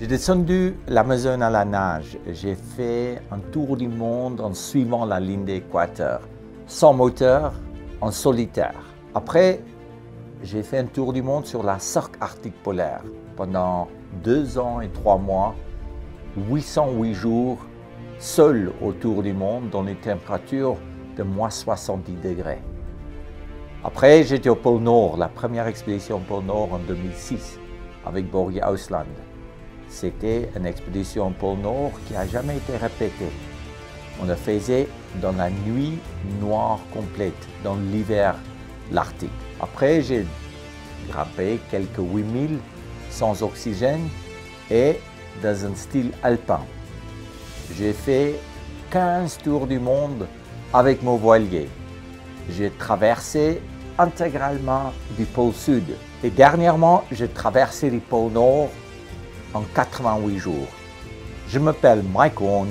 J'ai descendu l'Amazone à la nage. J'ai fait un tour du monde en suivant la ligne d'équateur, sans moteur, en solitaire. Après, j'ai fait un tour du monde sur la Cercle Arctique polaire pendant 2 ans et 3 mois, 808 jours, seul autour du monde dans les températures de moins 70 degrés. Après, j'étais au pôle Nord, la première expédition au pôle Nord en 2006 avec Børge Ousland. C'était une expédition au pôle Nord qui n'a jamais été répétée. On le faisait dans la nuit noire complète, dans l'hiver, l'Arctique. Après, j'ai grimpé quelques 8000 sans oxygène et dans un style alpin. J'ai fait 15 tours du monde avec mon voilier. J'ai traversé intégralement du pôle Sud. Et dernièrement, j'ai traversé le pôle Nord en 88 jours. Je m'appelle Mike Horn,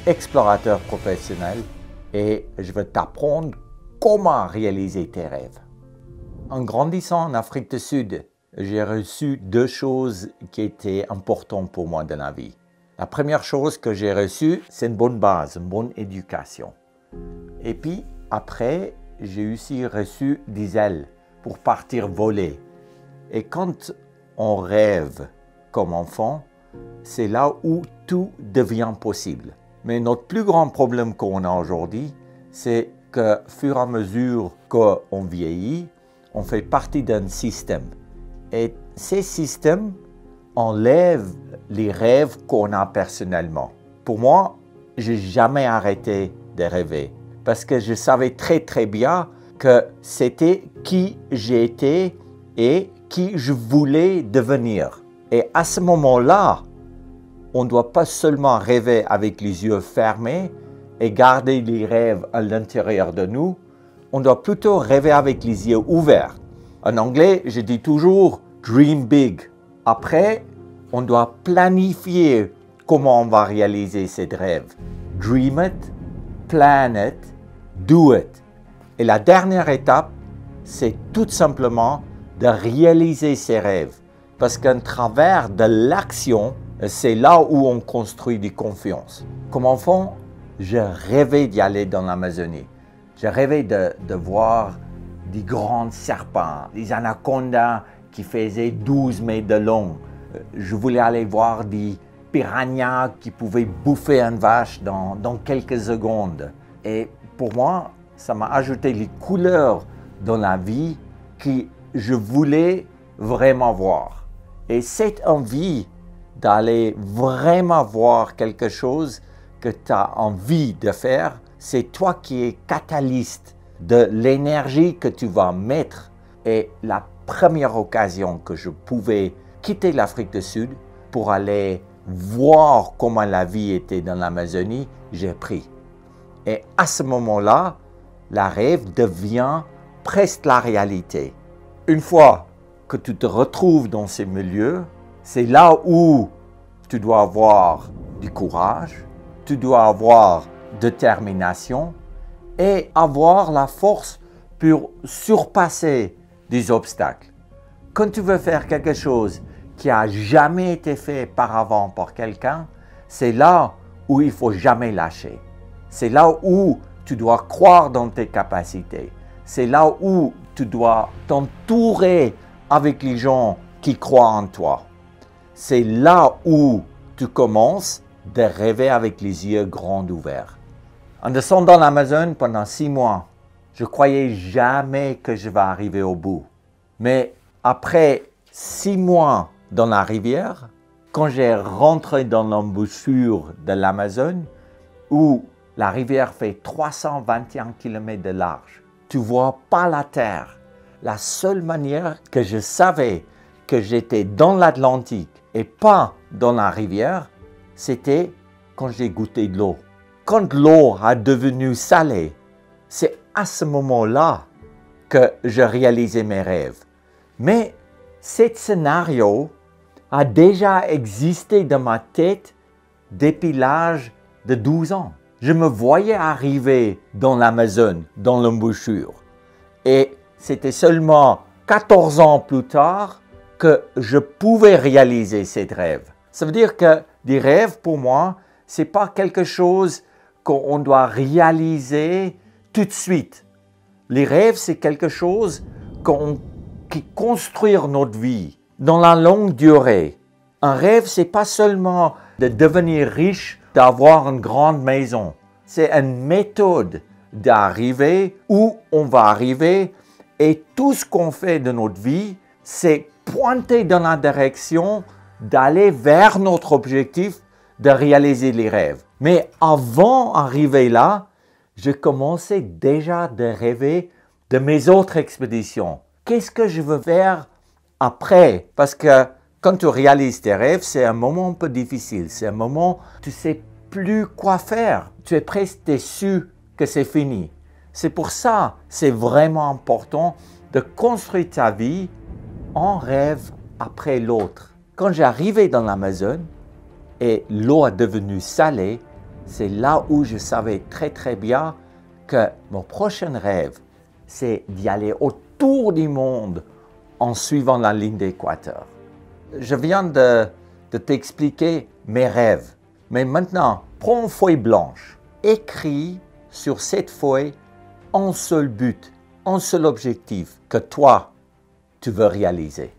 explorateur professionnel, et je vais t'apprendre comment réaliser tes rêves. En grandissant en Afrique du Sud, j'ai reçu 2 choses qui étaient importantes pour moi dans la vie. La première chose que j'ai reçue, c'est une bonne base, une bonne éducation. Et puis après, j'ai aussi reçu des ailes pour partir voler. Et quand on rêve comme enfant, c'est là où tout devient possible. Mais notre plus grand problème qu'on a aujourd'hui, c'est que, fur et à mesure qu'on vieillit, on fait partie d'un système. Et ces systèmes enlèvent les rêves qu'on a personnellement. Pour moi, je n'ai jamais arrêté de rêver parce que je savais très bien que c'était qui j'étais et qui je voulais devenir. Et à ce moment-là, on ne doit pas seulement rêver avec les yeux fermés et garder les rêves à l'intérieur de nous, on doit plutôt rêver avec les yeux ouverts. En anglais, je dis toujours « dream big ». Après, on doit planifier comment on va réaliser ces rêves. Dream it, plan it, do it. Et la dernière étape, c'est tout simplement de réaliser ses rêves. Parce qu'à travers de l'action, c'est là où on construit de confiance. Comme enfant, je rêvais d'y aller dans l'Amazonie. Je rêvais de voir des grands serpents, des anacondas qui faisaient 12 mètres de long. Je voulais aller voir des piranhas qui pouvaient bouffer une vache dans quelques secondes. Et pour moi, ça m'a ajouté les couleurs dans la vie que je voulais vraiment voir. Et cette envie d'aller vraiment voir quelque chose que tu as envie de faire, c'est toi qui es catalyste de l'énergie que tu vas mettre. Et la première occasion que je pouvais quitter l'Afrique du Sud pour aller voir comment la vie était dans l'Amazonie, j'ai pris. Et à ce moment-là, la rêve devient presque la réalité. Une fois que tu te retrouves dans ces milieux, c'est là où tu dois avoir du courage, tu dois avoir détermination et avoir la force pour surpasser des obstacles. Quand tu veux faire quelque chose qui n'a jamais été fait par avant par quelqu'un, c'est là où il ne faut jamais lâcher. C'est là où tu dois croire dans tes capacités. C'est là où tu dois t'entourer avec les gens qui croient en toi. C'est là où tu commences de rêver avec les yeux grands ouverts. En descendant l'Amazone pendant 6 mois, je ne croyais jamais que je vais arriver au bout. Mais après 6 mois dans la rivière, quand j'ai rentré dans l'embouchure de l'Amazone, où la rivière fait 321 km de large, tu ne vois pas la terre. La seule manière que je savais que j'étais dans l'Atlantique et pas dans la rivière, c'était quand j'ai goûté de l'eau. Quand l'eau a devenu salée, c'est à ce moment-là que je réalisais mes rêves. Mais ce scénario a déjà existé dans ma tête depuis l'âge de 12 ans. Je me voyais arriver dans l'Amazone, dans l'embouchure. Et c'était seulement 14 ans plus tard que je pouvais réaliser ces rêves. Ça veut dire que des rêves, pour moi, ce n'est pas quelque chose qu'on doit réaliser tout de suite. Les rêves, c'est quelque chose qui construit notre vie dans la longue durée. Un rêve, ce n'est pas seulement de devenir riche, d'avoir une grande maison. C'est une méthode d'arriver où on va arriver et tout ce qu'on fait de notre vie, c'est pointer dans la direction d'aller vers notre objectif de réaliser les rêves. Mais avant d'arriver là, je commençais déjà de rêver de mes autres expéditions. Qu'est-ce que je veux faire après? Parce que quand tu réalises tes rêves, c'est un moment un peu difficile. C'est un moment où tu ne sais plus quoi faire. Tu es presque déçu que c'est fini. C'est pour ça que c'est vraiment important de construire ta vie un rêve après l'autre. Quand j'arrivais dans l'Amazone et l'eau est devenue salée, c'est là où je savais très bien que mon prochain rêve, c'est d'y aller autour du monde en suivant la ligne d'équateur. Je viens de t'expliquer mes rêves. Mais maintenant, prends une feuille blanche. Écris sur cette feuille un seul but, un seul objectif que toi, tu veux réaliser.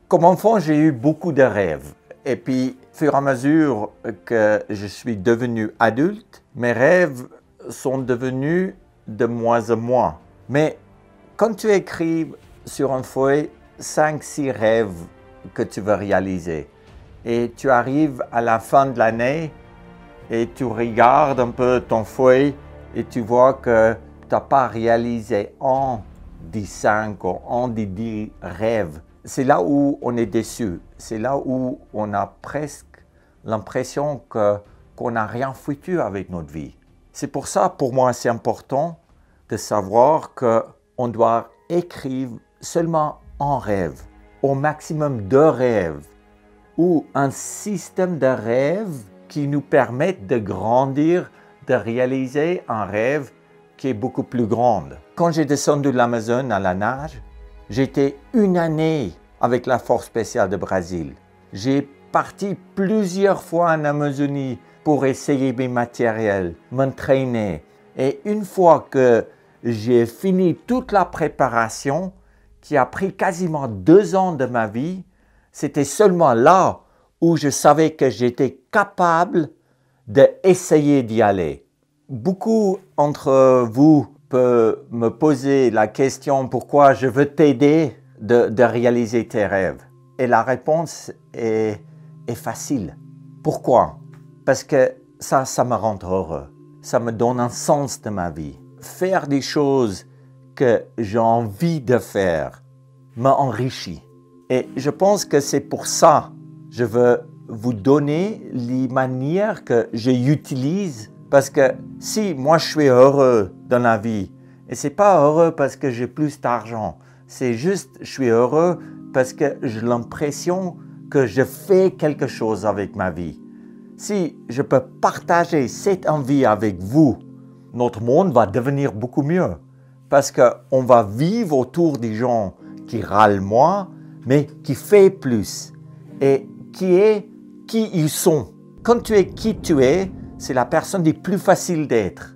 Comme enfant, j'ai eu beaucoup de rêves. Et puis, au fur et à mesure que je suis devenu adulte, mes rêves sont devenus de moins en moins. Mais quand tu écris sur une feuille 5-6 rêves que tu veux réaliser et tu arrives à la fin de l'année et tu regardes un peu ton feuille et tu vois que tu n'as pas réalisé un des 5 ou un des 10 rêves, c'est là où on est déçu. C'est là où on a presque l'impression qu'on n'a rien foutu avec notre vie. C'est pour ça, pour moi, c'est important de savoir qu'on doit écrire seulement un rêve, au maximum 2 rêves, ou un système de rêves qui nous permettent de grandir, de réaliser un rêve qui est beaucoup plus grand. Quand j'ai descendu de l'Amazone à la nage, j'étais une année avec la Force spéciale de Brésil. J'ai parti plusieurs fois en Amazonie pour essayer mes matériels, m'entraîner. Et une fois que j'ai fini toute la préparation, qui a pris quasiment 2 ans de ma vie, c'était seulement là où je savais que j'étais capable d'essayer d'y aller. Beaucoup d'entre vous peuvent me poser la question pourquoi je veux t'aider de réaliser tes rêves. Et la réponse est facile. Pourquoi? Parce que ça me rend heureux. Ça me donne un sens de ma vie. Faire des choses que j'ai envie de faire m'enrichit. Et je pense que c'est pour ça que je veux vous donner les manières que j'utilise. Parce que si moi je suis heureux dans la vie, et ce n'est pas heureux parce que j'ai plus d'argent, c'est juste je suis heureux parce que j'ai l'impression que je fais quelque chose avec ma vie. Si je peux partager cette envie avec vous, notre monde va devenir beaucoup mieux. Parce qu'on va vivre autour des gens qui râlent moins, mais qui font plus. Et qui est qui ils sont. Quand tu es qui tu es, c'est la personne la plus facile d'être.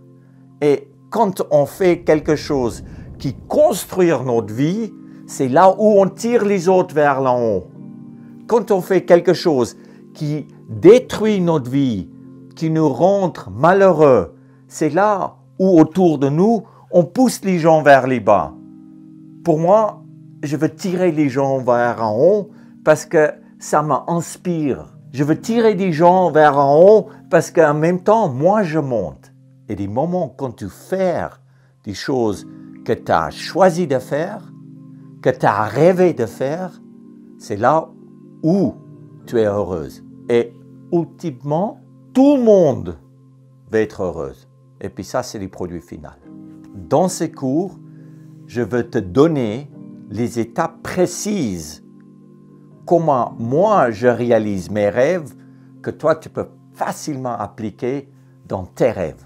Et quand on fait quelque chose qui construit notre vie, c'est là où on tire les autres vers l'en haut. Quand on fait quelque chose qui détruit notre vie, qui nous rend malheureux, c'est là où autour de nous, on pousse les gens vers les bas. Pour moi, je veux tirer les gens vers en haut parce que ça m'inspire. Je veux tirer des gens vers en haut parce qu'en même temps, moi, je monte. Et des moments quand tu fais des choses que tu as choisi de faire, que tu as rêvé de faire, c'est là où tu es heureuse. Et ultimement, tout le monde va être heureuse. Et puis ça, c'est le produit final. Dans ces cours, je veux te donner les étapes précises. Comment moi, je réalise mes rêves que toi, tu peux facilement appliquer dans tes rêves.